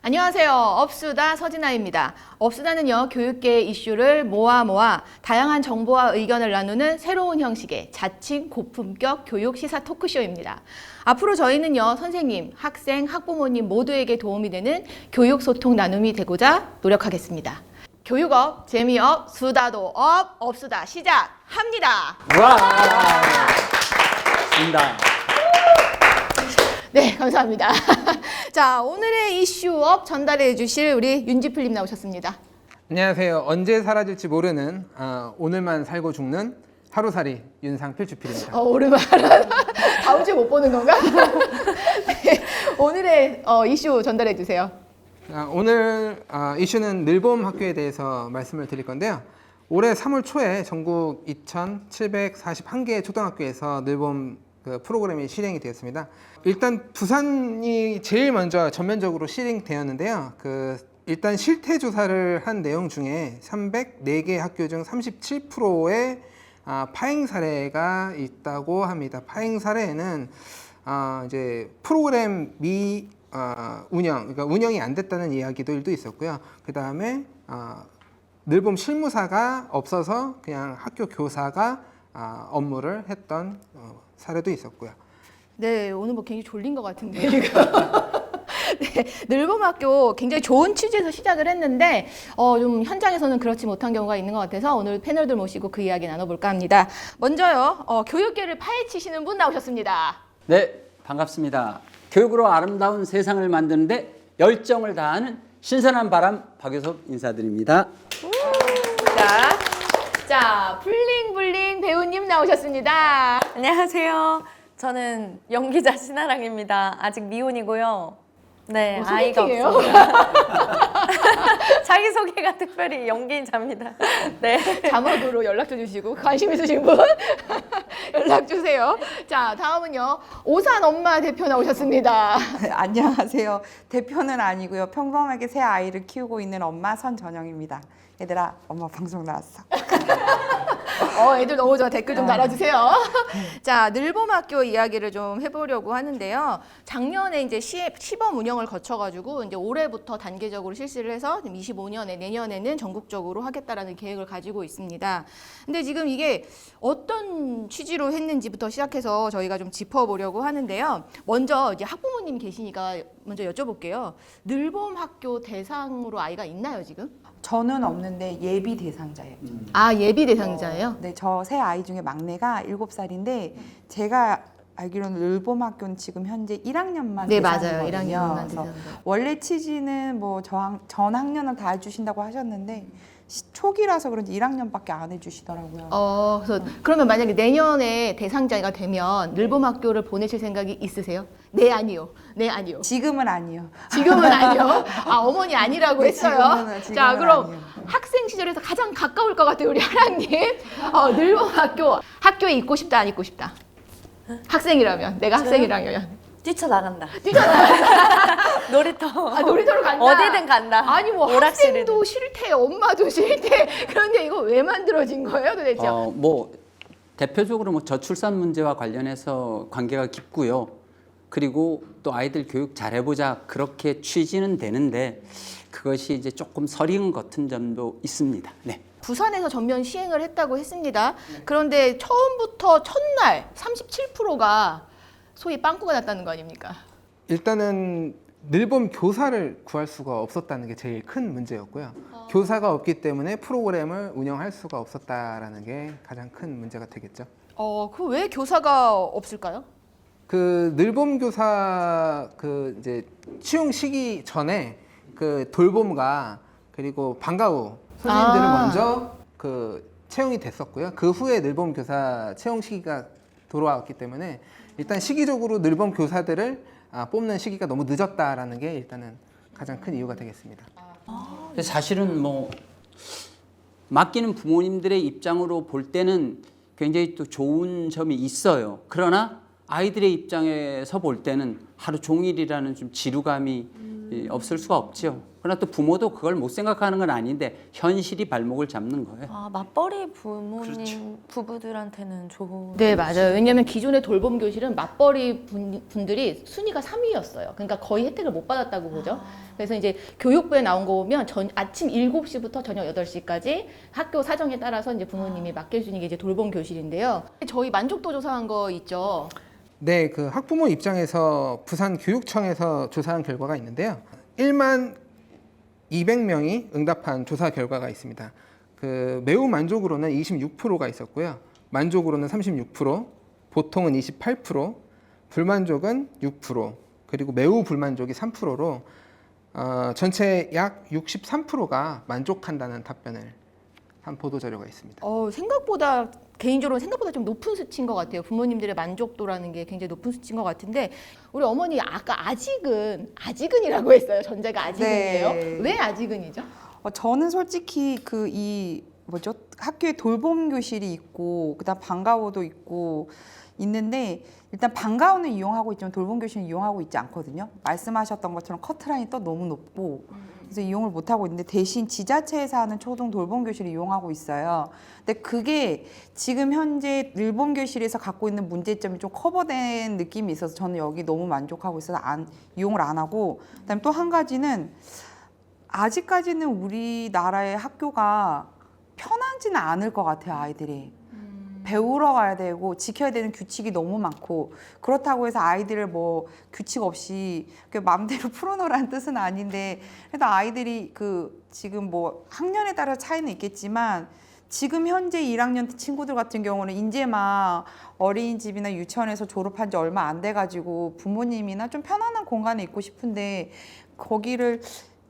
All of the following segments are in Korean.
안녕하세요. 업수다 서진아입니다. 업수다는요, 교육계의 이슈를 모아 다양한 정보와 의견을 나누는 새로운 형식의 자칭 고품격 교육 시사 토크쇼입니다. 앞으로 저희는요, 선생님, 학생, 학부모님 모두에게 도움이 되는 교육 소통 나눔이 되고자 노력하겠습니다. 교육업, 재미업, 수다도 업, 업수다 시작합니다. 와! 좋습니다. 네, 감사합니다. 자, 오늘의 이슈업 전달해 주실 우리 윤지필님 나오셨습니다. 안녕하세요. 언제 사라질지 모르는 오늘만 살고 죽는 하루살이 윤상필주필입니다. 오랜만에 다음 주에 못 보는 건가? 네, 오늘의 이슈 전달해 주세요. 오늘 이슈는 늘봄 학교에 대해서 말씀을 드릴 건데요. 올해 3월 초에 전국 2,741개의 초등학교에서 늘봄 프로그램이 실행이 되었습니다. 일단 부산이 제일 먼저 전면적으로 실행되었는데요. 일단 실태 조사를 한 내용 중에 304개 학교 중 37%의 파행 사례가 있다고 합니다. 파행 사례에는 이제 프로그램 그러니까 운영이 안 됐다는 이야기들도 있었고요. 그 다음에 늘봄 실무사가 없어서 그냥 학교 교사가 업무를 했던 사례도 있었고요. 네, 오늘 뭐 굉장히 졸린 것 같은데 지금. 네, 늘봄학교 굉장히 좋은 취지에서 시작을 했는데 좀 현장에서는 그렇지 못한 경우가 있는 것 같아서 오늘 패널들 모시고 그 이야기 나눠볼까 합니다. 먼저요, 교육계를 파헤치시는 분 나오셨습니다. 네, 반갑습니다. 교육으로 아름다운 세상을 만드는데 열정을 다하는 신선한 바람 박효섭 인사드립니다. 자, 블링블링 배우님 나오셨습니다. 안녕하세요. 저는 연기자 신아랑입니다. 아직 미혼이고요. 네, 아이가 소개팅이에요? 없습니다. 자기소개가 특별히 연기자입니다. 네. 자막으로 연락처 주시고 관심 있으신 분 연락 주세요. 자, 다음은요, 오산 엄마 대표 나오셨습니다. 안녕하세요. 대표는 아니고요. 평범하게 새 아이를 키우고 있는 엄마 선전영입니다. 얘들아, 엄마 방송 나왔어. 애들 너무 좋아. 댓글 좀 달아주세요. 자, 늘봄학교 이야기를 좀 해보려고 하는데요. 작년에 이제 시범 운영을 거쳐가지고 이제 올해부터 단계적으로 실시를 해서 25년에 내년에는 전국적으로 하겠다라는 계획을 가지고 있습니다. 근데 지금 이게 어떤 취지로 했는지부터 시작해서 저희가 좀 짚어보려고 하는데요. 먼저 이제 학부모님이 계시니까 먼저 여쭤볼게요. 늘봄학교 대상으로 아이가 있나요, 지금? 저는 없는데 예비 대상자예요. 아, 예비 대상자예요? 네, 저 새 아이 중에 막내가 7살인데 제가 알기로는 늘봄학교는 지금 현재 1학년만 네, 대상이거든요. 맞아요. 1학년만 그래서 대상. 원래 취지는 뭐 전 학년은 다 해주신다고 하셨는데 초기라서 그런지 1학년밖에 안 해주시더라고요. 그래서 그러면 만약에 내년에 대상자가 되면 늘봄학교를 보내실 생각이 있으세요? 네, 아니요. 네, 아니요. 지금은 아니요. 지금은 아니요. 어머니 아니라고 네, 했어요. 지금은 자, 그럼 아니요. 학생 시절에서 가장 가까울 것 같아요, 우리 하랑님. 늘봄학교 학교에 있고 싶다, 안 있고 싶다. 학생이라면, 내가 학생이라면. 뛰쳐나간다. 놀이터. 놀이터로 간다. 어디든 간다. 아니 뭐 오락실이든. 학생도 싫대, 엄마도 싫대. 그런데 이거 왜 만들어진 거예요, 도대체? 대표적으로 뭐 저출산 문제와 관련해서 관계가 깊고요. 그리고 또 아이들 교육 잘해보자 그렇게 취지는 되는데 그것이 이제 조금 서린 같은 점도 있습니다. 네. 부산에서 전면 시행을 했다고 했습니다. 그런데 처음부터 첫날 37%가 소위 빵꾸가 났다는 거 아닙니까? 일단은 늘봄 교사를 구할 수가 없었다는 게 제일 큰 문제였고요. 교사가 없기 때문에 프로그램을 운영할 수가 없었다라는 게 가장 큰 문제가 되겠죠. 그 왜 교사가 없을까요? 늘봄 교사 이제 채용 시기 전에 돌봄과 그리고 방과 후 선생님들을 먼저 채용이 됐었고요. 그 후에 늘봄 교사 채용 시기가 돌아왔기 때문에 일단 시기적으로 늘봄 교사들을 뽑는 시기가 너무 늦었다라는 게 일단은 가장 큰 이유가 되겠습니다. 사실은 뭐 맡기는 부모님들의 입장으로 볼 때는 굉장히 또 좋은 점이 있어요. 그러나 아이들의 입장에서 볼 때는 하루 종일이라는 좀 지루감이 없을 수가 없죠. 그러나 또 부모도 그걸 못 생각하는 건 아닌데 현실이 발목을 잡는 거예요. 아, 맞벌이 부모님 부부들한테는 좋은. 네, 맞아요. 왜냐하면 기존의 돌봄 교실은 맞벌이 분들이 순위가 3위였어요. 그러니까 거의 혜택을 못 받았다고 보죠. 그래서 이제 교육부에 나온 거 보면 아침 7시부터 저녁 8시까지 학교 사정에 따라서 이제 부모님이 맡겨주는 게 이제 돌봄 교실인데요. 저희 만족도 조사한 거 있죠. 네, 그 학부모 입장에서 부산교육청에서 조사한 결과가 있는데요. 1만 200명이 응답한 조사 결과가 있습니다. 그 매우 만족으로는 26%가 있었고요. 만족으로는 36%, 보통은 28%, 불만족은 6%, 그리고 매우 불만족이 3%로 전체 약 63%가 만족한다는 답변을 한 보도 자료가 있습니다. 생각보다 개인적으로 생각보다 좀 높은 수치인 것 같아요. 부모님들의 만족도라는 게 굉장히 높은 수치인 것 같은데 우리 어머니 아까 아직은이라고 했어요. 전제가 아직은이에요. 네. 왜 아직은이죠? 저는 솔직히 학교에 돌봄 교실이 있고 그다음 방과후도 있고 있는데 일단 방과후는 이용하고 있지만 돌봄 교실은 이용하고 있지 않거든요. 말씀하셨던 것처럼 커트라인이 또 너무 높고 그래서 이용을 못 하고 있는데 대신 지자체에서 하는 초등 돌봄 교실을 이용하고 있어요. 근데 그게 지금 현재 늘봄 교실에서 갖고 있는 문제점이 좀 커버된 느낌이 있어서 저는 여기 너무 만족하고 있어서 이용을 안 하고 그다음에 또 한 가지는 아직까지는 우리나라의 학교가 편하지는 않을 것 같아요, 아이들이. 배우러 가야 되고 지켜야 되는 규칙이 너무 많고 그렇다고 해서 아이들을 뭐 규칙 없이 마음대로 풀어놓으라는 뜻은 아닌데 그래도 아이들이 지금 뭐 학년에 따라 차이는 있겠지만 지금 현재 1학년 친구들 같은 경우는 이제 막 어린이집이나 유치원에서 졸업한 지 얼마 안 돼가지고 부모님이나 좀 편안한 공간에 있고 싶은데 거기를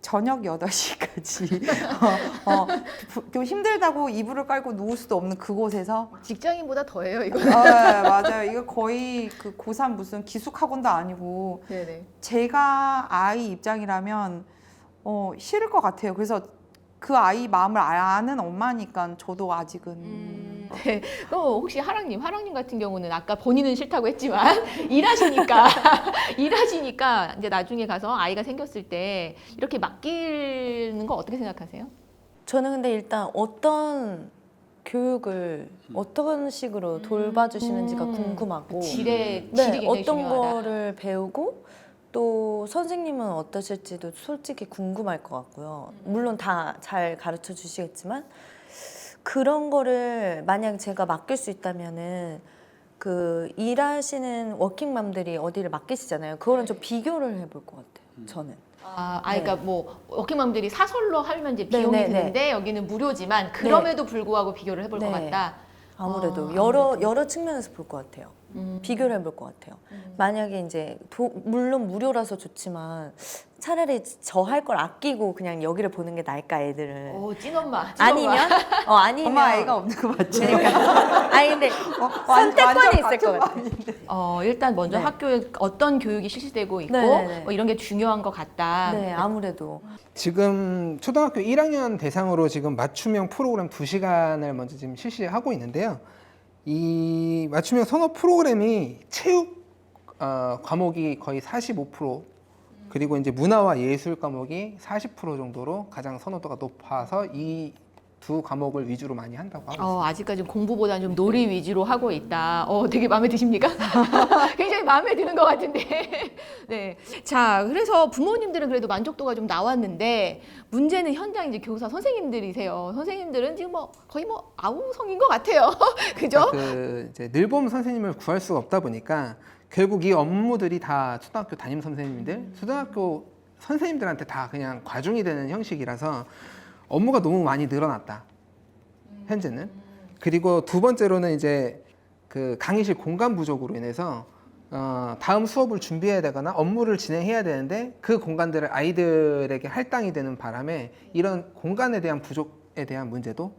저녁 8시까지 좀 힘들다고 이불을 깔고 누울 수도 없는 그곳에서 직장인보다 더해요, 이거. 맞아요. 이거 거의 그 고3 무슨 기숙학원도 아니고 네네. 제가 아이 입장이라면 싫을 것 같아요. 그래서 그 아이 마음을 아는 엄마니까 저도 아직은 네. 또 혹시 하랑님 같은 경우는 아까 본인은 싫다고 했지만 일하시니까 이제 나중에 가서 아이가 생겼을 때 이렇게 맡기는 거 어떻게 생각하세요? 저는 근데 일단 어떤 교육을 어떤 식으로 돌봐주시는지가 궁금하고 질이 네, 굉장히 어떤 중요하다. 거를 배우고 또 선생님은 어떠실지도 솔직히 궁금할 것 같고요. 물론 다 잘 가르쳐 주시겠지만 그런 거를 만약 제가 맡길 수 있다면은 그 일하시는 워킹맘들이 어디를 맡기시잖아요. 그거랑 좀 비교를 해볼 것 같아요. 저는. 그러니까 뭐 워킹맘들이 사설로 하면 이제 비용이 네, 네, 네. 드는데 여기는 무료지만 그럼에도 불구하고 비교를 해볼 것 네. 같다. 아무래도 여러 측면에서 볼 것 같아요. 비교를 해볼 것 같아요. 만약에 이제 물론 무료라서 좋지만 차라리 저 할 걸 아끼고 그냥 여기를 보는 게 나을까 애들은. 찐엄마. 아니면 엄마 아이가 없는 거 맞죠? 아니 근데 선택권이 있을 것 같아요. 일단 먼저 네. 학교에 어떤 교육이 실시되고 있고 네네네. 뭐 이런 게 중요한 것 같다. 네, 아무래도. 지금 초등학교 1학년 대상으로 지금 맞춤형 프로그램 2시간을 먼저 지금 실시하고 있는데요. 이 맞춤형 선호 프로그램이 체육 과목이 거의 45%, 그리고 이제 문화와 예술 과목이 40% 정도로 가장 선호도가 높아서 이 두 과목을 위주로 많이 한다고 하고 있습니다. 아직까지 공부보다는 좀 놀이 위주로 하고 있다. 되게 마음에 드십니까? 굉장히 마음에 드는 것 같은데. 네. 자, 그래서 부모님들은 그래도 만족도가 좀 나왔는데 문제는 현장 이제 교사 선생님들이세요. 선생님들은 지금 거의 아우성인 것 같아요. 그죠? 그러니까 이제 늘봄 선생님을 구할 수가 없다 보니까 결국 이 업무들이 다 초등학교 담임 선생님들, 초등학교 선생님들한테 다 그냥 과중이 되는 형식이라서 업무가 너무 많이 늘어났다. 현재는. 그리고 두 번째로는 이제 그 강의실 공간 부족으로 인해서 다음 수업을 준비해야 되거나 업무를 진행해야 되는데 그 공간들을 아이들에게 할당이 되는 바람에 이런 공간에 대한 부족에 대한 문제도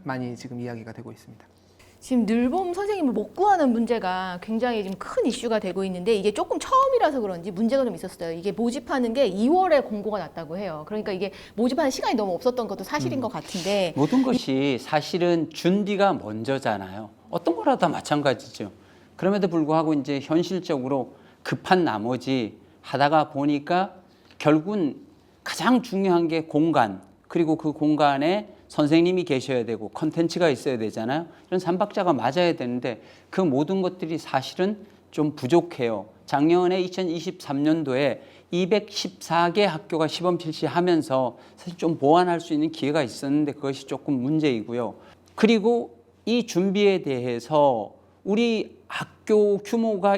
많이 지금 이야기가 되고 있습니다. 지금 늘봄 선생님을 못 구하는 문제가 굉장히 지금 큰 이슈가 되고 있는데 이게 조금 처음이라서 그런지 문제가 좀 있었어요. 이게 모집하는 게 2월에 공고가 났다고 해요. 그러니까 이게 모집하는 시간이 너무 없었던 것도 사실인 것 같은데 모든 것이 사실은 준비가 먼저잖아요. 어떤 거라도 다 마찬가지죠. 그럼에도 불구하고 이제 현실적으로 급한 나머지 하다가 보니까 결국은 가장 중요한 게 공간, 그리고 그 공간에 선생님이 계셔야 되고 컨텐츠가 있어야 되잖아요. 이런 삼박자가 맞아야 되는데 그 모든 것들이 사실은 좀 부족해요. 작년에 2023년도에 214개 학교가 시범 실시하면서 사실 좀 보완할 수 있는 기회가 있었는데 그것이 조금 문제이고요. 그리고 이 준비에 대해서 우리 학교 규모가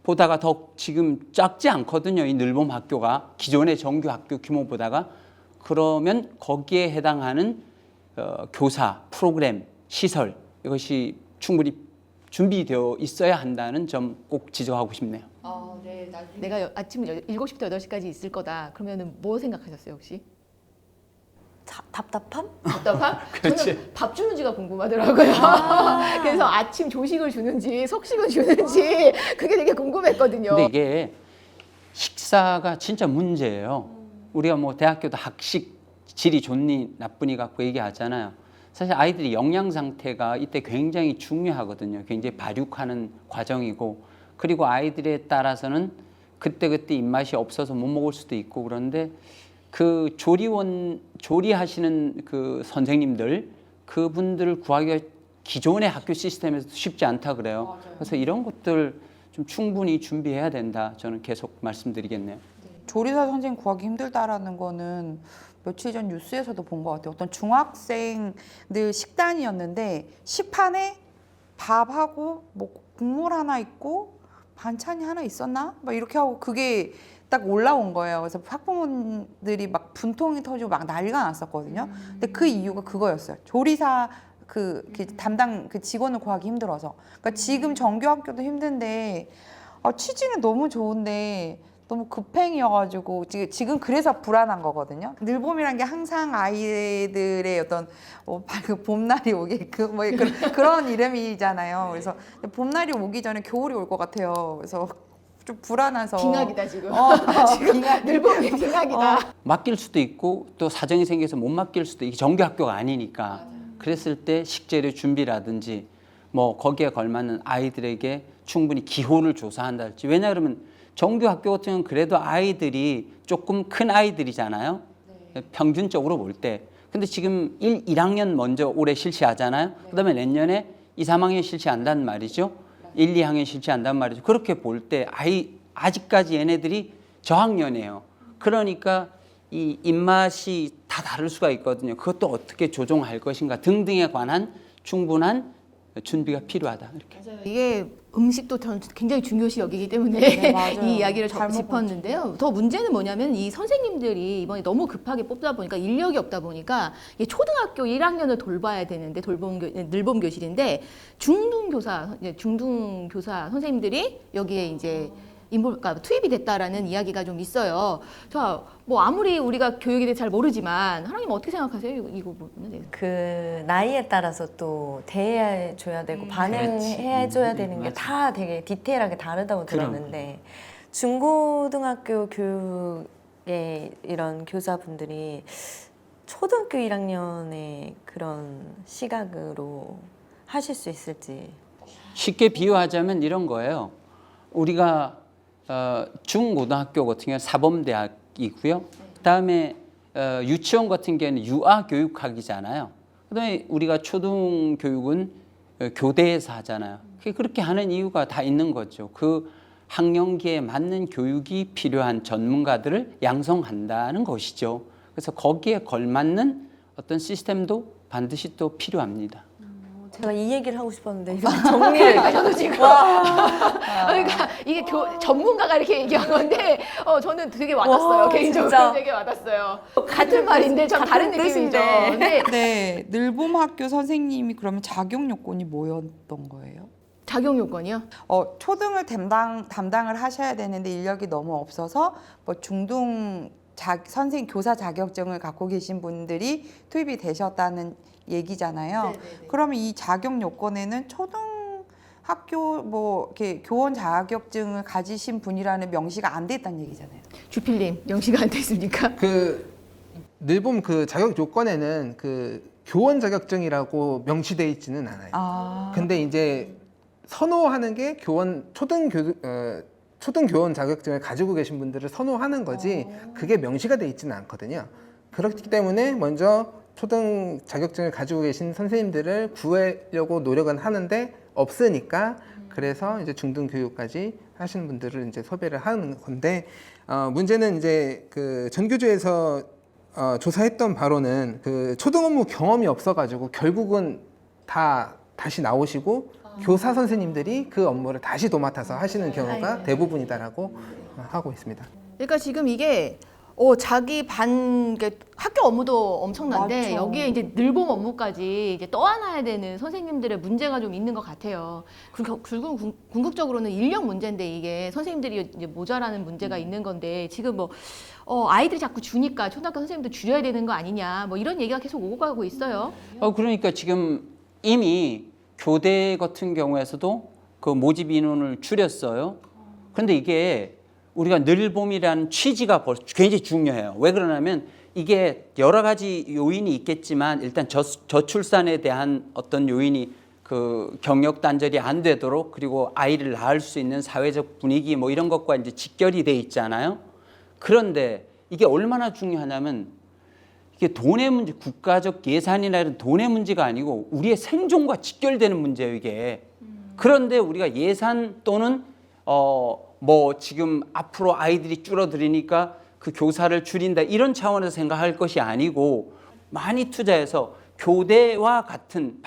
보다가 더 지금 작지 않거든요. 이 늘봄 학교가 기존의 정규 학교 규모보다가. 그러면 거기에 해당하는 교사, 프로그램, 시설 이것이 충분히 준비되어 있어야 한다는 점 꼭 지적하고 싶네요. 네. 내가 아침 7시부터 8시까지 있을 거다. 그러면은 뭐 생각하셨어요, 혹시? 답답함? 답답함? 그렇지. 저는 밥 주는지가 궁금하더라고요. 그래서 아침 조식을 주는지 석식을 주는지 그게 되게 궁금했거든요. 근데 이게 식사가 진짜 문제예요. 우리가 뭐 대학교도 학식 질이 좋니 나쁘니 갖고 얘기하잖아요. 사실 아이들이 영양 상태가 이때 굉장히 중요하거든요. 굉장히 발육하는 과정이고, 그리고 아이들에 따라서는 그때그때 입맛이 없어서 못 먹을 수도 있고, 그런데 그 조리하시는 그 선생님들, 그분들을 구하기가 기존의 학교 시스템에서 쉽지 않다 그래요. 그래서 이런 것들 좀 충분히 준비해야 된다. 저는 계속 말씀드리겠네요. 조리사 선생님 구하기 힘들다라는 거는 며칠 전 뉴스에서도 본 것 같아요. 어떤 중학생들 식단이었는데 식판에 밥하고 뭐 국물 하나 있고 반찬이 하나 있었나? 막 이렇게 하고 그게 딱 올라온 거예요. 그래서 학부모들이 막 분통이 터지고 막 난리가 났었거든요. 근데 그 이유가 그거였어요. 조리사 그 담당 그 직원을 구하기 힘들어서. 그러니까 지금 정규 학교도 힘든데 취지는 너무 좋은데 너무 급행이어가지고 지금 그래서 불안한 거거든요. 늘봄이란 게 항상 아이들의 어떤 봄날이 오게끔 뭐 그런 이름이잖아요. 그래서 봄날이 오기 전에 겨울이 올 것 같아요. 그래서 좀 불안해서. 빙하기다 지금. 지금 늘봄이 빙하기다. 맡길 수도 있고 또 사정이 생겨서 못 맡길 수도 있고 정규 학교가 아니니까. 그랬을 때 식재료 준비라든지 뭐 거기에 걸맞는 아이들에게 충분히 기호를 조사한다든지. 왜냐 그러면 정규 학교 같은 경우는 그래도 아이들이 조금 큰 아이들이잖아요. 평균적으로 볼 때. 근데 지금 1학년 먼저 올해 실시하잖아요. 그다음에 내년에 2, 3학년 실시한다는 말이죠. 1, 2학년 실시한다는 말이죠. 그렇게 볼 때 아직까지 얘네들이 저학년이에요. 그러니까 이 입맛이 다 다를 수가 있거든요. 그것도 어떻게 조정할 것인가 등등에 관한 충분한 준비가 필요하다. 이렇게. 이게 음식도 전 굉장히 중요시 여기기 때문에 네, 맞아요. 이 이야기를 잘 짚었는데요. 더 문제는 뭐냐면 이 선생님들이 이번에 너무 급하게 뽑다 보니까 인력이 없다 보니까 이 초등학교 1학년을 돌봐야 되는데 늘봄 교실인데 중등교사 선생님들이 여기에 이제 그러니까 투입이 됐다라는 이야기가 좀 있어요. 자, 뭐 아무리 우리가 교육에 대해 잘 모르지만 하나님 어떻게 생각하세요? 이거 부분은? 그 나이에 따라서 또 대해줘야 되고 반응해줘야 되는 게 맞아. 다 되게 디테일하게 다르다고 그럼. 들었는데 중고등학교 교육의 이런 교사분들이 초등학교 1학년의 그런 시각으로 하실 수 있을지. 쉽게 비유하자면 이런 거예요. 우리가 중고등학교 같은 경우는 사범대학이고요. 그다음에 유치원 같은 경우는 유아교육학이잖아요. 그다음에 우리가 초등교육은 교대에서 하잖아요. 그렇게 하는 이유가 다 있는 거죠. 그 학년기에 맞는 교육이 필요한 전문가들을 양성한다는 것이죠. 그래서 거기에 걸맞는 어떤 시스템도 반드시 또 필요합니다. 제가 이 얘기를 하고 싶었는데 이렇게 정리를 저도 지금 그러니까 이게 전문가가 이렇게 얘기한 건데 저는 되게 와닿았어요. 와, 개인적으로 진짜. 되게 와닿았어요. 같은 말인데 참 다른 느낌이죠. 근데 네, 늘봄 학교 선생님이 그러면 자격 요건이 뭐였던 거예요? 자격 요건이요? 초등을 담당을 하셔야 되는데 인력이 너무 없어서 뭐 중등 선생님 교사 자격증을 갖고 계신 분들이 투입이 되셨다는 얘기잖아요. 네네네. 그러면 이 자격 요건에는 초등학교 뭐 이렇게 교원 자격증을 가지신 분이라는 명시가 안 됐다는 얘기잖아요. 주필님 명시가 안 됐습니까? 그 늘봄 그 자격 요건에는 그 교원 자격증이라고 명시되어 있지는 않아요. 근데 이제 선호하는 게 초등교원 자격증을 가지고 계신 분들을 선호하는 거지 그게 명시가 돼 있지는 않거든요. 그렇기 때문에 먼저 초등 자격증을 가지고 계신 선생님들을 구하려고 노력은 하는데 없으니까 그래서 이제 중등 교육까지 하시는 분들을 이제 섭외를 하는 건데 문제는 이제 그 전교조에서 조사했던 바로는 그 초등 업무 경험이 없어가지고 결국은 다시 나오시고 교사 선생님들이 그 업무를 다시 도맡아서 하시는 경우가 대부분이다라고 하고 있습니다. 그러니까 지금 이게 자기 반 학교 업무도 엄청난데 맞죠. 여기에 이제 늘봄 업무까지 이제 떠안아야 되는 선생님들의 문제가 좀 있는 것 같아요. 궁극적으로는 인력 문제인데 이게 선생님들이 이제 모자라는 문제가 있는 건데 지금 뭐 아이들이 자꾸 주니까 초등학교 선생님도 줄여야 되는 거 아니냐 뭐 이런 얘기가 계속 오고 가고 있어요. 그러니까 지금 이미 교대 같은 경우에서도 그 모집 인원을 줄였어요. 그런데 이게 우리가 늘봄이라는 취지가 굉장히 중요해요. 왜 그러냐면 이게 여러 가지 요인이 있겠지만 일단 저출산에 대한 어떤 요인이 그 경력 단절이 안 되도록 그리고 아이를 낳을 수 있는 사회적 분위기 뭐 이런 것과 이제 직결이 돼 있잖아요. 그런데 이게 얼마나 중요하냐면 이게 돈의 문제, 국가적 예산이나 이런 돈의 문제가 아니고 우리의 생존과 직결되는 문제예요, 이게. 그런데 우리가 예산 또는 뭐 지금 앞으로 아이들이 줄어들으니까 그 교사를 줄인다 이런 차원에서 생각할 것이 아니고 많이 투자해서 교대와 같은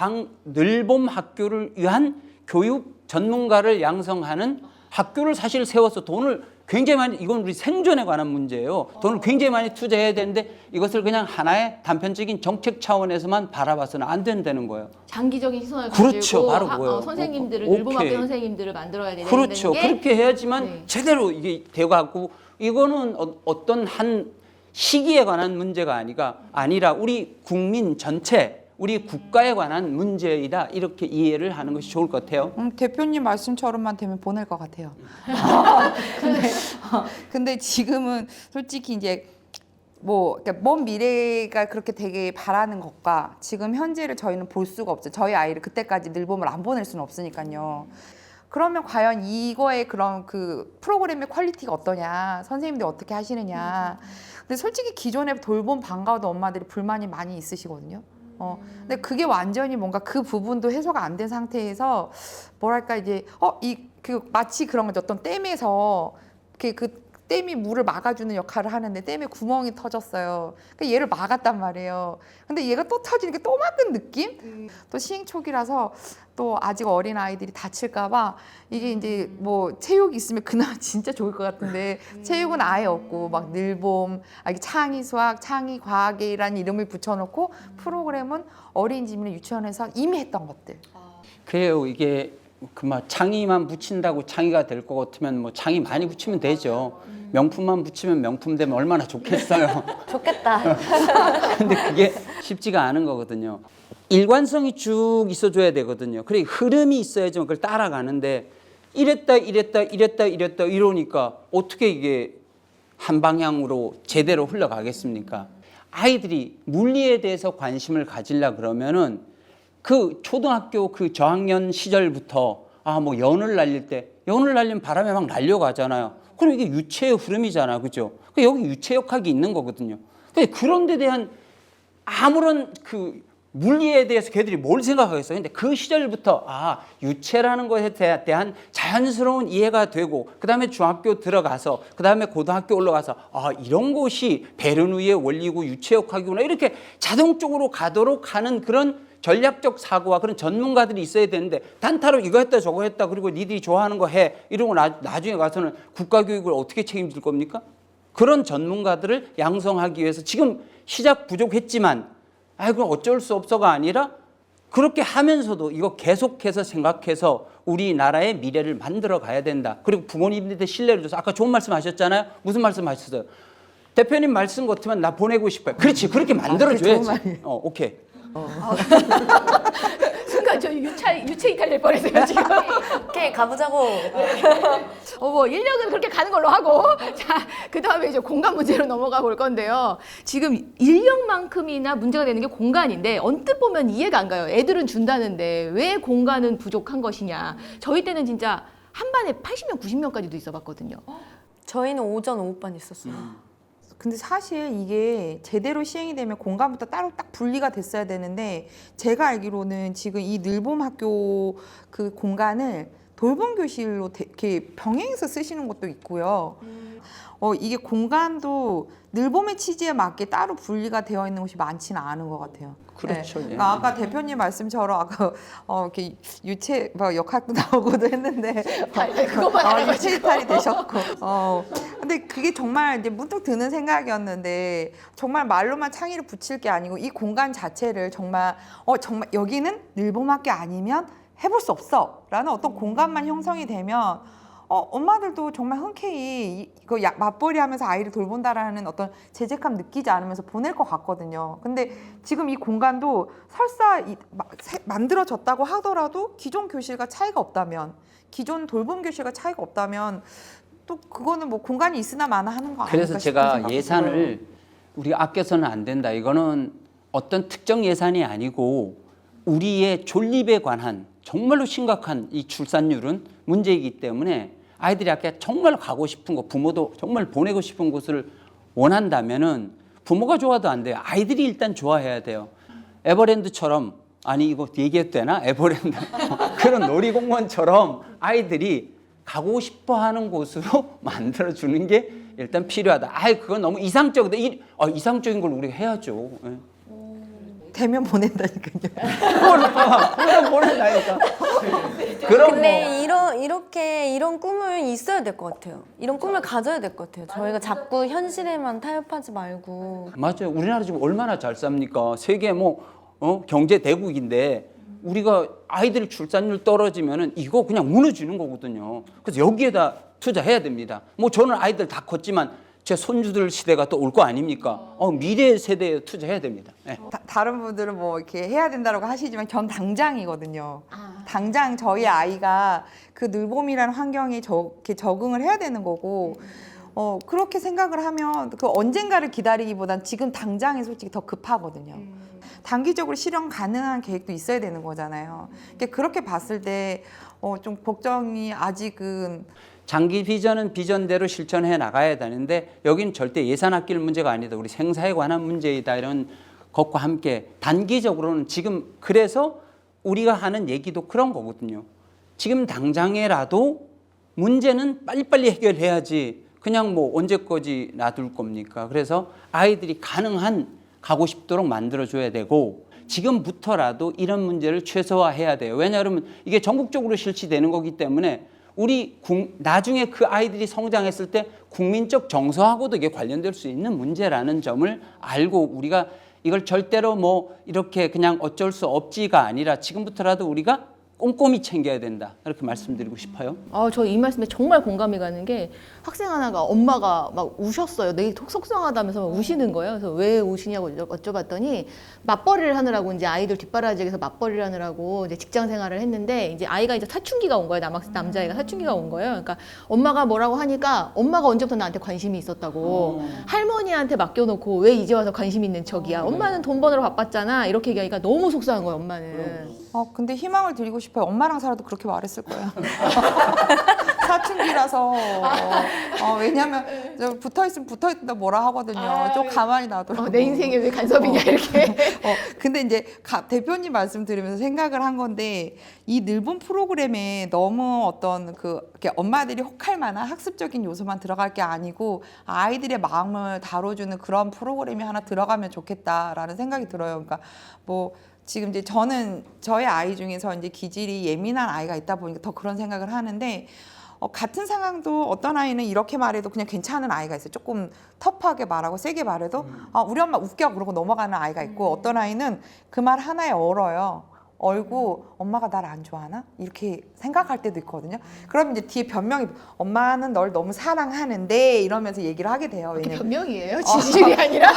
늘봄 학교를 위한 교육 전문가를 양성하는 학교를 사실 세워서 돈을 굉장히 많이, 이건 우리 생존에 관한 문제예요. 돈을 굉장히 많이 투자해야 되는데 이것을 그냥 하나의 단편적인 정책 차원에서만 바라봐서는 안 된다는 거예요. 장기적인 시선을 그렇죠, 가지고 바로 그거예요. 선생님들을 오케이. 늘봄 학교 선생님들을 만들어야 되는 그렇죠. 게 그렇게 해야지만 네. 제대로 이게 되고 이거는 어떤 한 시기에 관한 문제가 아니라 우리 국민 전체 우리 국가에 관한 문제이다 이렇게 이해를 하는 것이 좋을 것 같아요. 대표님 말씀처럼만 되면 보낼 것 같아요. 근데 지금은 솔직히 이제 뭐 그러니까 먼 미래가 그렇게 되게 바라는 것과 지금 현재를 저희는 볼 수가 없죠. 저희 아이를 그때까지 늘봄을 안 보낼 수는 없으니까요. 그러면 과연 이거의 그런 그 프로그램의 퀄리티가 어떠냐, 선생님들이 어떻게 하시느냐. 근데 솔직히 기존에 돌봄 방과후도 엄마들이 불만이 많이 있으시거든요. 근데 그게 완전히 뭔가 그 부분도 해소가 안 된 상태에서 뭐랄까 이제 마치 그런 거죠. 어떤 댐에서 그 댐이 물을 막아주는 역할을 하는데 댐에 구멍이 터졌어요. 그러니까 얘를 막았단 말이에요. 근데 얘가 또 터지니까 또 막은 느낌? 또 시행 초기라서 또 아직 어린 아이들이 다칠까봐 이게 이제 뭐 체육이 있으면 그나마 진짜 좋을 것 같은데 체육은 아예 없고 막 늘봄, 창의 수학, 창의 과학이라는 이름을 붙여놓고 프로그램은 어린이집이나 유치원에서 이미 했던 것들. 그래요. 이게 그만 창의만 붙인다고 창의가 될 것 같으면 뭐 창의 많이 붙이면 되죠. 명품만 붙이면 명품 되면 얼마나 좋겠어요. 좋겠다. 근데 그게 쉽지가 않은 거거든요. 일관성이 쭉 있어줘야 되거든요. 그래 흐름이 있어야지 그걸 따라가는데 이랬다 이러니까 어떻게 이게 한 방향으로 제대로 흘러가겠습니까? 아이들이 물리에 대해서 관심을 가지려 그러면은 그 초등학교 그 저학년 시절부터 뭐 연을 날리면 바람에 막 날려가잖아요. 그럼 이게 유체의 흐름이잖아, 그죠? 여기 유체역학이 있는 거거든요. 그런 데 대한 아무런 그 물리에 대해서 걔들이 뭘 생각하겠어요? 근데 그 시절부터 유체라는 것에 대한 자연스러운 이해가 되고 그다음에 중학교 들어가서 그다음에 고등학교 올라가서 이런 것이 베르누이의 원리고 유체역학이구나 이렇게 자동적으로 가도록 하는 그런 전략적 사고와 그런 전문가들이 있어야 되는데 단타로 이거 했다 저거 했다 그리고 니들이 좋아하는 거 해 이러고 나중에 가서는 국가교육을 어떻게 책임질 겁니까? 그런 전문가들을 양성하기 위해서 지금 시작 부족했지만 그럼 어쩔 수 없어가 아니라 그렇게 하면서도 이거 계속해서 생각해서 우리나라의 미래를 만들어 가야 된다. 그리고 부모님들한테 신뢰를 줘서 아까 좋은 말씀 하셨잖아요. 무슨 말씀 하셨어요? 대표님 말씀 같으면 나 보내고 싶어요. 그렇지 그렇게 만들어줘야지. 오케이. 순간 저 유체 이탈 될 뻔했어요 지금. 오케이 가보자고. 뭐 인력은 그렇게 가는 걸로 하고 자 그다음에 이제 공간 문제로 넘어가 볼 건데요. 지금 인력만큼이나 문제가 되는 게 공간인데 언뜻 보면 이해가 안 가요. 애들은 준다는데 왜 공간은 부족한 것이냐. 저희 때는 진짜 한 반에 80명, 90명까지도 있어봤거든요. 저희는 오전 오후반 있었어요. 근데 사실 이게 제대로 시행이 되면 공간부터 따로 딱 분리가 됐어야 되는데 제가 알기로는 지금 이 늘봄 학교 그 공간을 돌봄 교실로 이렇게 병행해서 쓰시는 것도 있고요. 이게 공간도 늘봄의 취지에 맞게 따로 분리가 되어 있는 곳이 많지는 않은 것 같아요. 그렇죠. 예. 그러니까 아까 대표님 말씀처럼 아까 이렇게 유체 역학도 나오고도 했는데 그것만 알아가지고. 유체 이탈이 되셨고 근데 그게 정말 이제 문득 드는 생각이었는데 정말 말로만 창의를 붙일 게 아니고 이 공간 자체를 정말 정말 여기는 늘봄학교 아니면 해볼 수 없어라는 어떤 공간만 형성이 되면 엄마들도 정말 흔쾌히 이거 맞벌이 하면서 아이를 돌본다라는 어떤 죄책감 느끼지 않으면서 보낼 것 같거든요. 근데 지금 이 공간도 설사 만들어졌다고 하더라도 기존 교실과 차이가 없다면, 기존 돌봄 교실과 차이가 없다면 또 그거는 뭐 공간이 있으나 마나 하는 거 아닐까 그래서 싶은 제가 생각이 예산을 들어요. 우리가 아껴서는 안 된다. 이거는 어떤 특정 예산이 아니고 우리의 존립에 관한 정말로 심각한 이 출산율은 문제이기 때문에 아이들이 아까 정말 가고 싶은 곳, 부모도 정말 보내고 싶은 곳을 원한다면은 부모가 좋아도 안 돼요. 아이들이 일단 좋아해야 돼요. 에버랜드처럼, 아니 이거 얘기해도 되나? 에버랜드 그런 놀이공원처럼 아이들이 가고 싶어하는 곳으로 만들어주는 게 일단 필요하다. 그건 너무 이상적이다. 이상적인 걸 우리가 해야죠. 예. 대면 보낸다니까요. 그럼 보낸다니까. 그럼 근데 이런 꿈을 있어야 될 것 같아요. 이런 꿈을 가져야 될 것 같아요. 저희가 자꾸 현실에만 타협하지 말고. 맞아요. 우리나라 지금 얼마나 잘 삽니까? 세계 경제 대국인데 우리가 아이들 출산율 떨어지면은 이거 그냥 무너지는 거거든요. 그래서 여기에다 투자해야 됩니다. 뭐 저는 아이들 다 컸지만 제 손주들 시대가 또 올 거 아닙니까? 미래 세대에 투자해야 됩니다. 네. 다른 분들은 뭐 이렇게 해야 된다고 하시지만 전 당장이거든요. 당장 저희 아이가 그 늘봄이라는 환경에 이렇게 적응을 해야 되는 거고 그렇게 생각을 하면 그 언젠가를 기다리기보단 지금 당장이 솔직히 더 급하거든요. 단기적으로 실현 가능한 계획도 있어야 되는 거잖아요. 그러니까 그렇게 봤을 때 좀 걱정이 아직은 장기 비전은 비전대로 실천해 나가야 되는데 여기는 절대 예산 아낄 문제가 아니다. 우리 생사에 관한 문제이다. 이런 것과 함께 단기적으로는 지금 그래서 우리가 하는 얘기도 그런 거거든요. 지금 당장에라도 문제는 빨리빨리 해결해야지 그냥 뭐 언제까지 놔둘 겁니까? 그래서 아이들이 가능한 가고 싶도록 만들어줘야 되고 지금부터라도 이런 문제를 최소화해야 돼요. 왜냐하면 이게 전국적으로 실시되는 거기 때문에 우리 나중에 그 아이들이 성장했을 때 국민적 정서하고도 이게 관련될 수 있는 문제라는 점을 알고 우리가 이걸 절대로 뭐 이렇게 그냥 어쩔 수 없지가 아니라 지금부터라도 우리가 꼼꼼히 챙겨야 된다. 이렇게 말씀드리고 싶어요. 저 이 말씀에 정말 공감이 가는 게 학생 하나가 엄마가 막 우셨어요. 되게 속상하다면서 막 우시는 거예요. 그래서 왜 우시냐고 여쭤봤더니 맞벌이를 하느라고 이제 아이들 뒷바라지에서 맞벌이를 하느라고 이제 직장 생활을 했는데 이제 아이가 이제 사춘기가 온 거예요. 남자아이가 사춘기가 온 거예요. 그러니까 엄마가 뭐라고 하니까 엄마가 언제부터 나한테 관심이 있었다고 할머니한테 맡겨놓고 왜 이제 와서 관심 있는 척이야. 엄마는 돈 버느라 바빴잖아. 이렇게 얘기하니까 너무 속상한 거예요. 엄마는. 근데 희망을 드리고 싶어요. 엄마랑 살아도 그렇게 말했을 거예요. 사춘기라서 왜냐면 붙어있으면 붙어있다 뭐라 하거든요. 좀 가만히 놔둬. 내 인생에 왜 간섭이냐 이렇게. 근데 이제 대표님 말씀 들으면서 생각을 한 건데 이 늘봄 프로그램에 너무 어떤 이렇게 엄마들이 혹할 만한 학습적인 요소만 들어갈 게 아니고 아이들의 마음을 다뤄주는 그런 프로그램이 하나 들어가면 좋겠다라는 생각이 들어요. 그러니까 뭐 지금 이제 저는 저의 아이 중에서 이제 기질이 예민한 아이가 있다 보니까 더 그런 생각을 하는데 같은 상황도 어떤 아이는 이렇게 말해도 그냥 괜찮은 아이가 있어요. 조금 터프하게 말하고 세게 말해도 우리 엄마 웃겨 그러고 넘어가는 아이가 있고 어떤 아이는 그 말 하나에 얼어요. 얼고 엄마가 날 안 좋아하나? 이렇게 생각할 때도 있거든요. 그럼 이제 뒤에 변명이 엄마는 널 너무 사랑하는데 이러면서 얘기를 하게 돼요. 왜냐면 변명이에요? 진실이 아니라?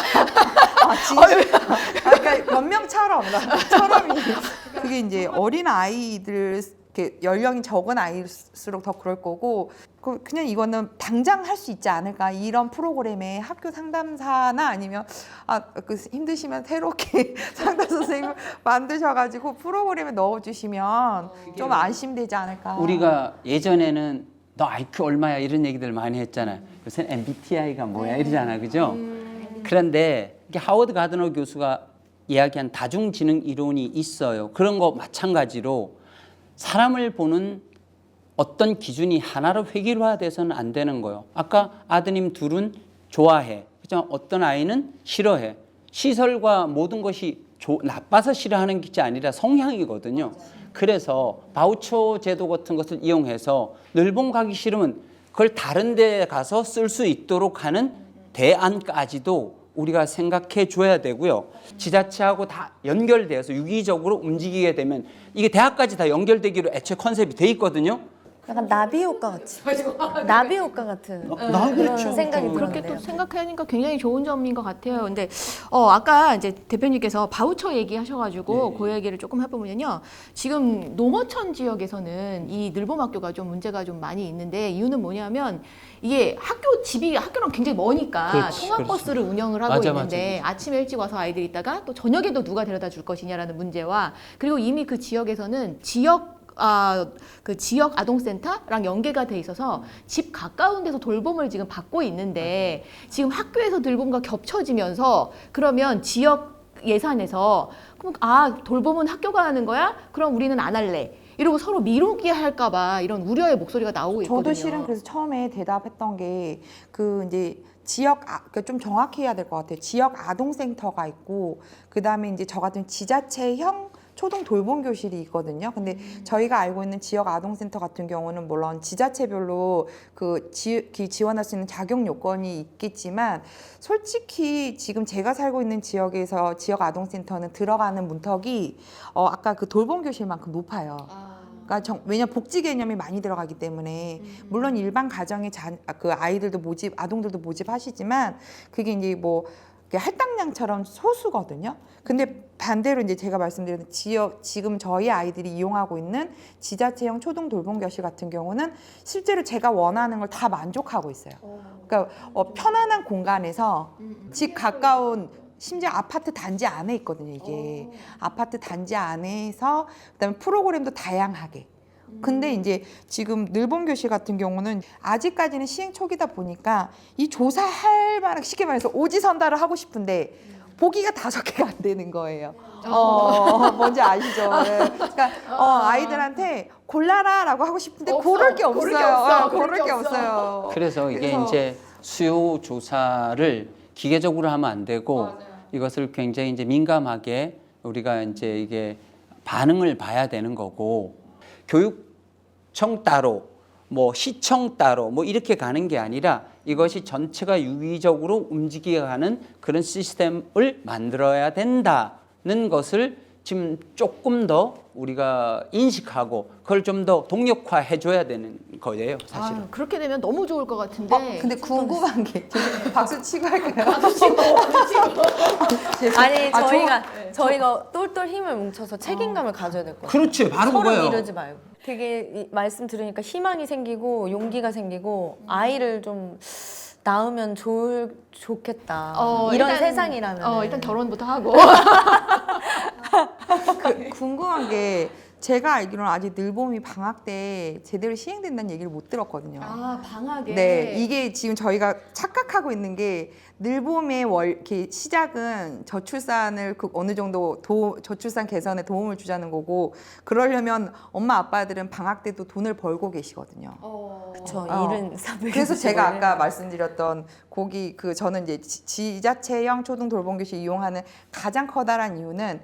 그러니까 변명처럼 그게 이제 어린 아이들 이렇게 연령이 적은 아이일수록 더 그럴 거고 그냥 이거는 당장 할 수 있지 않을까 이런 프로그램에 학교 상담사나 아니면 힘드시면 새롭게 상담 선생님 만드셔가지고 프로그램에 넣어주시면 좀 안심되지 않을까. 우리가 예전에는 너 IQ 얼마야 이런 얘기들 많이 했잖아요. 요새는 MBTI가 뭐야 이러잖아, 그죠? 그런데 이게 하워드 가드너 교수가 이야기한 다중지능 이론이 있어요. 그런 거 마찬가지로 사람을 보는 어떤 기준이 하나로 획일화돼서는 안 되는 거예요. 아까 아드님 둘은 좋아해. 그죠? 어떤 아이는 싫어해. 시설과 모든 것이 나빠서 싫어하는 게 아니라 성향이거든요. 그래서 바우처 제도 같은 것을 이용해서 늘봉 가기 싫으면 그걸 다른 데 가서 쓸 수 있도록 하는 대안까지도 우리가 생각해 줘야 되고요. 지자체하고 다 연결돼서 유기적으로 움직이게 되면 이게 대학까지 다 연결되기로 애초에 컨셉이 돼 있거든요. 약간 나비 효과 같이. 나비 효과 같은 그렇죠. 그런 생각이 그렇게 들었네요. 또 생각하니까 굉장히 좋은 점인 것 같아요. 근데 아까 이제 대표님께서 바우처 얘기하셔가지고 그 얘기를 조금 해보면요. 지금 농어촌 지역에서는 이 늘봄학교가 좀 문제가 좀 많이 있는데 이유는 뭐냐면 이게 집이 학교랑 굉장히 머니까 그렇지, 통학버스를 운영을 하고 맞아, 있는데 아침에 일찍 와서 아이들이 있다가 또 저녁에도 누가 데려다 줄 것이냐라는 문제와 그리고 이미 그 지역에서는 그 지역 아동센터랑 연계가 돼 있어서 집 가까운 데서 돌봄을 지금 받고 있는데 지금 학교에서 돌봄과 겹쳐지면서 그러면 지역 예산에서 그럼 돌봄은 학교가 하는 거야? 그럼 우리는 안 할래. 이러고 서로 미루게 할까봐 이런 우려의 목소리가 나오고 있거든요. 저도 실은 그래서 처음에 대답했던 게 이제 그러니까 좀 정확히 해야 될 것 같아요. 지역 아동센터가 있고 그다음에 이제 저 같은 지자체형 초등 돌봄 교실이 있거든요. 근데 저희가 알고 있는 지역 아동센터 같은 경우는 물론 지자체별로 지원할 수 있는 자격 요건이 있겠지만 솔직히 지금 제가 살고 있는 지역에서 지역 아동센터는 들어가는 문턱이 아까 그 돌봄 교실만큼 높아요. 그러니까 왜냐 복지 개념이 많이 들어가기 때문에 물론 일반 가정의 그 아이들도 아동들도 모집하시지만 그게 이제 뭐 할당량처럼 소수거든요. 근데 반대로 이제 제가 말씀드린 지금 저희 아이들이 이용하고 있는 지자체형 초등 돌봄 교실 같은 경우는 실제로 제가 원하는 걸 다 만족하고 있어요. 그러니까 편안한 공간에서 집 가까운 심지어 아파트 단지 안에 있거든요. 이게 아파트 단지 안에서 그다음에 프로그램도 다양하게. 근데 이제 지금 늘봄 교실 같은 경우는 아직까지는 시행 초기다 보니까 이 조사할 만한 쉽게 말해서 오지선다를 하고 싶은데 보기가 5개가 안 되는 거예요. 뭔지 아시죠? 네. 그러니까 아이들한테 골라라라고 하고 싶은데 고를 게 없어요. 고를 게 없어요. 그래서 이게 이제 수요 조사를 기계적으로 하면 안 되고 이것을 굉장히 이제 민감하게 우리가 이제 이게 반응을 봐야 되는 거고 교육청 따로 뭐 시청 따로 뭐 이렇게 가는 게 아니라 이것이 전체가 유기적으로 움직여가는 그런 시스템을 만들어야 된다는 것을 지금 조금 더 우리가 인식하고 그걸 좀 더 독력화해 줘야 되는 거예요, 사실은. 그렇게 되면 너무 좋을 것 같은데. 근데 궁금한 게 박수 치고 할까요? 아니 저희가 똘똘 힘을 뭉쳐서 책임감을 가져야 될 것 같아요. 그렇지, 바로 서로 그거예요. 미루지 말고. 되게 말씀 들으니까 희망이 생기고 용기가 생기고 아이를 좀 낳으면 좋겠다. 이런 세상이라면. 일단 결혼부터 하고. 궁금한 게 제가 알기로는 아직 늘봄이 방학 때 제대로 시행된다는 얘기를 못 들었거든요. 방학에. 네, 이게 지금 저희가 착각하고 있는 게 늘봄의 이렇게 시작은 저출산을 어느 정도 저출산 개선에 도움을 주자는 거고 그러려면 엄마 아빠들은 방학 때도 돈을 벌고 계시거든요. 그렇죠. 일은 그래서 제가 아까 말씀드렸던 저는 이제 지자체형 초등 돌봄 교실 이용하는 가장 커다란 이유는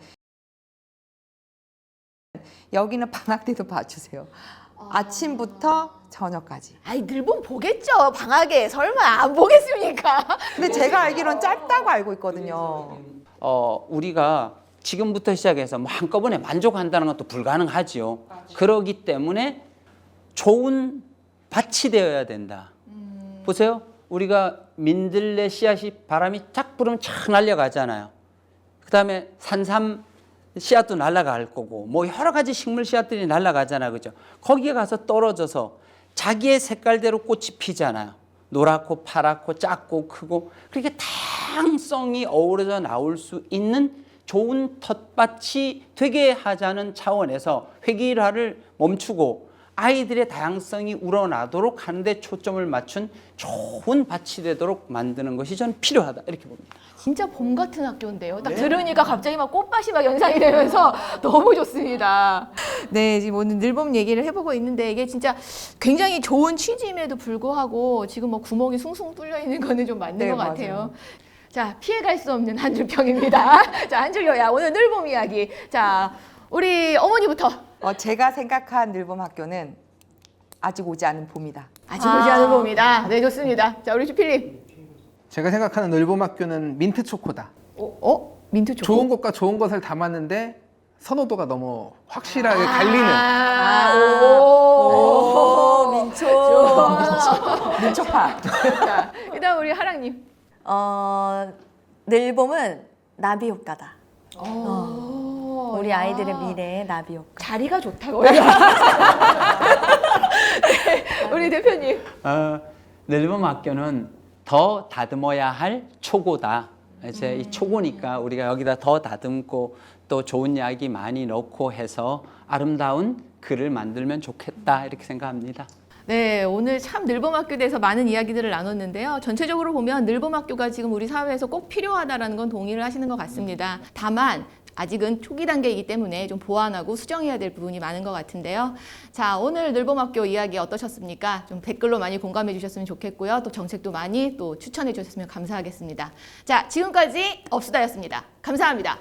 여기는 방학 때도 봐주세요. 아침부터 저녁까지. 늘봄 보겠죠. 방학에 설마 안 보겠습니까? 근데 제가 알기로는 짧다고 알고 있거든요. 우리가 지금부터 시작해서 뭐 한꺼번에 만족한다는 것도 불가능하지요. 그렇기 때문에 좋은 밭이 되어야 된다. 보세요. 우리가 민들레 씨앗이 바람이 쫙 불으면 착 날려가잖아요. 그다음에 산삼 씨앗도 날아갈 거고 뭐 여러 가지 식물 씨앗들이 날아가잖아, 그죠? 거기에 가서 떨어져서 자기의 색깔대로 꽃이 피잖아요. 노랗고 파랗고 작고 크고 그렇게 다양성이 어우러져 나올 수 있는 좋은 텃밭이 되게 하자는 차원에서 획일화를 멈추고 아이들의 다양성이 우러나도록 하는데 초점을 맞춘 좋은 밭이 되도록 만드는 것이 저는 필요하다 이렇게 봅니다. 진짜 봄 같은 학교인데요. 딱 들으니까 갑자기 막 꽃밭이 막 연상이 되면서 너무 좋습니다. 네, 지금 오늘 늘봄 얘기를 해보고 있는데 이게 진짜 굉장히 좋은 취지임에도 불구하고 지금 뭐 구멍이 숭숭 뚫려 있는 거는 좀 맞는 네, 것 같아요. 맞아요. 자, 피해갈 수 없는 한 줄평입니다. 자, 한 줄요야. 오늘 늘봄 이야기. 자, 우리 어머니부터. 제가 생각한 늘봄 학교는 아직 오지 않은 봄이다. 아직 오지 않은 봄이다. 네, 좋습니다. 자, 우리 주필님. 제가 생각하는 늘봄 학교는 민트 초코다. 민트 초코. 좋은 것과 좋은 것을 담았는데 선호도가 너무 확실하게 갈리는. 오, 민초. 민초파. 자, 그다음 우리 하랑님. 늘봄은 나비 효과다. 우리 야. 아이들의 미래의 나비 효과. 자리가 좋다고요. 네, 우리 대표님. 늘봄 학교는 더 다듬어야 할 초고다. 이제 이 초고니까 우리가 여기다 더 다듬고 또 좋은 이야기 많이 넣고 해서 아름다운 글을 만들면 좋겠다 이렇게 생각합니다. 네, 오늘 참 늘봄학교에 대해서 많은 이야기들을 나눴는데요. 전체적으로 보면 늘봄학교가 지금 우리 사회에서 꼭 필요하다라는 건 동의를 하시는 것 같습니다. 다만 아직은 초기 단계이기 때문에 좀 보완하고 수정해야 될 부분이 많은 것 같은데요. 자, 오늘 늘봄학교 이야기 어떠셨습니까? 좀 댓글로 많이 공감해 주셨으면 좋겠고요. 또 정책도 많이 또 추천해 주셨으면 감사하겠습니다. 자, 지금까지 업수다였습니다. 감사합니다.